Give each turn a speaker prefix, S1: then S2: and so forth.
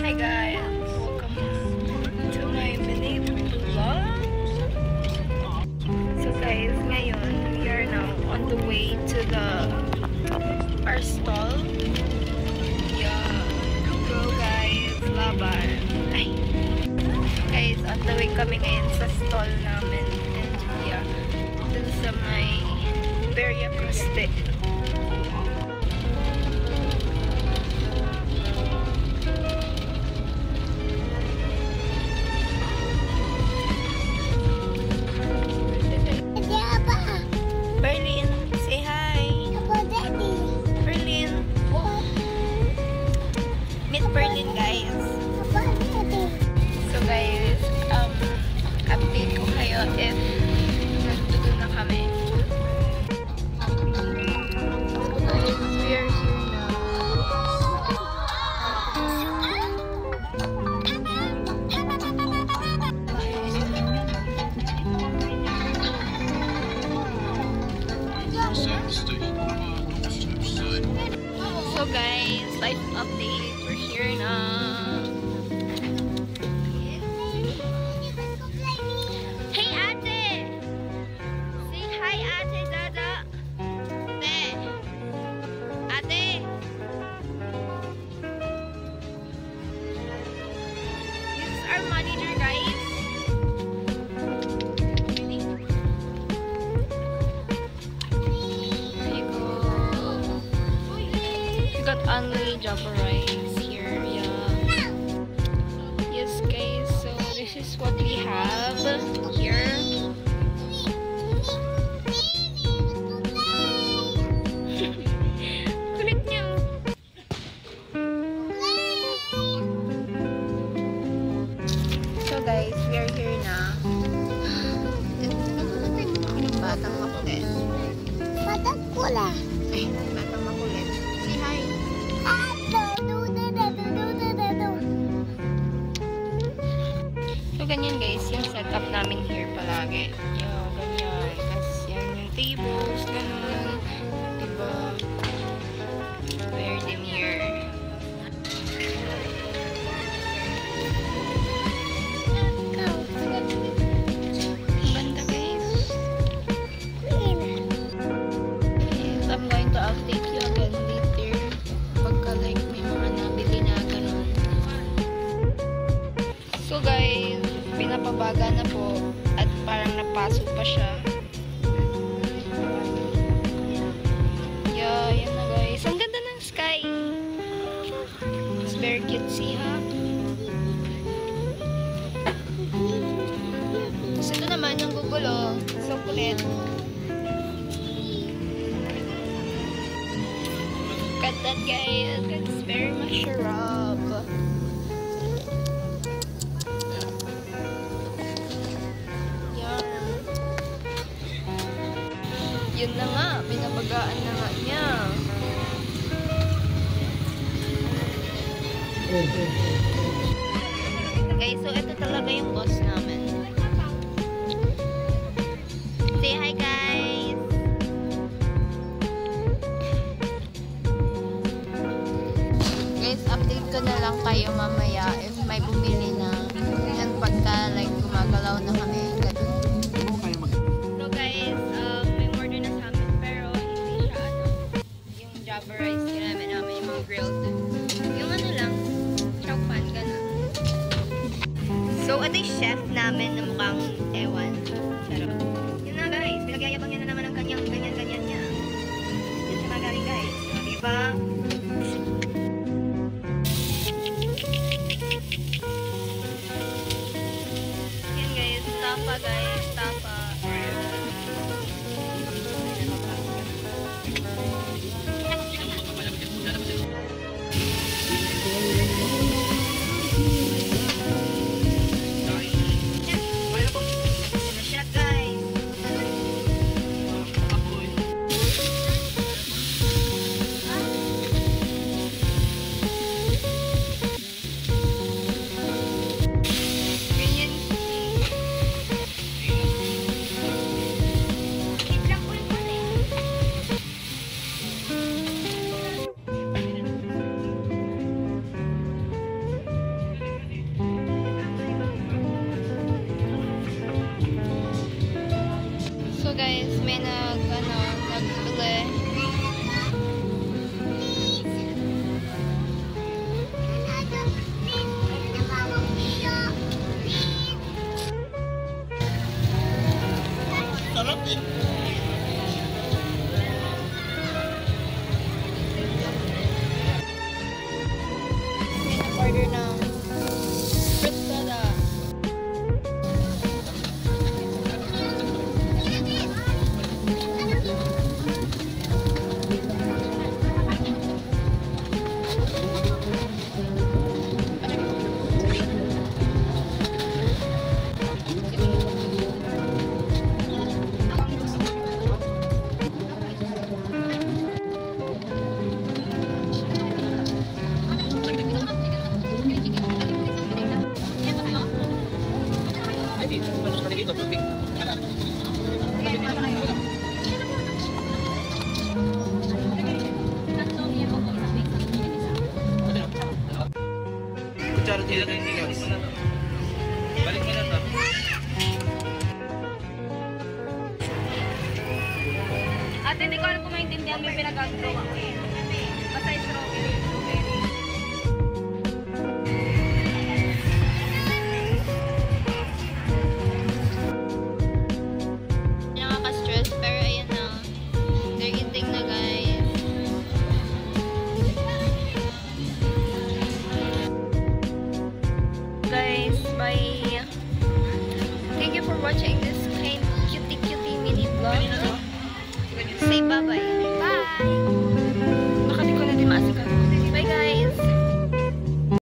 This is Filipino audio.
S1: Hi guys, welcome to my mini vlog. So guys, ngayon we are now on the way to our stall. Yeah, go guys, laban. Ay. Guys, on the way kami ngayon sa stall namin. And yeah, dun sa may very acoustic. Update ko kayo if nandito na kami. We are here now. So guys, life update. We're here now. Only Java rice here, yeah. Yes guys, so this is what we have here. Kulit niya. So guys, we are here na. Batang makulit.
S2: Batang kula.
S1: Ay, batang makulit. Say hi. So, ganyan guys, yung setup namin here palagi. Yung ganyan. Tapos, yan yung tables, ganun. Diba? Very dim here. Banda guys. Yes, I'm going to update you again later. Pagka like may mga nabili na ganun. So guys, pinapabaga na po at parang napaso pa siya. Yeah, yan na guys. Ang ganda ng sky. It's very cutesy, ha? Tapos ito naman yung gugulo. So kulit. Look at that guys. It's very masarap. Yun na nga, binabagaan na nga niya. Okay, so ito talaga yung boss namin. Say hi guys! Guys, update ko na lang kayo mamaya if may bumili na. Yan pagka like gumagalaw na kami. Java rice, ginamit namin yung mga grilled. Yung ano lang, chow pan, gano'n. So, ito yung chef namin na mukhang ewan. Charot. Yun na guys, pinagyayabang niya na naman ang kanyang ganyan-ganyan niya. Yun siya magaling guys. So, diba? Yan guys, tapa guys, tapa. may nagbili.
S3: Sarap din.
S1: May nag-order ng fruit soda.
S3: Kutsara sila ng nilos. Balik mo na to.
S1: Ate, hindi ko alam kung maintindihan mo yung pinag-agawa ko eh. Basta strawberry. Nakaka-stress, pero ayan na. They're eating na, guys. Guys, bye. Thank you for watching this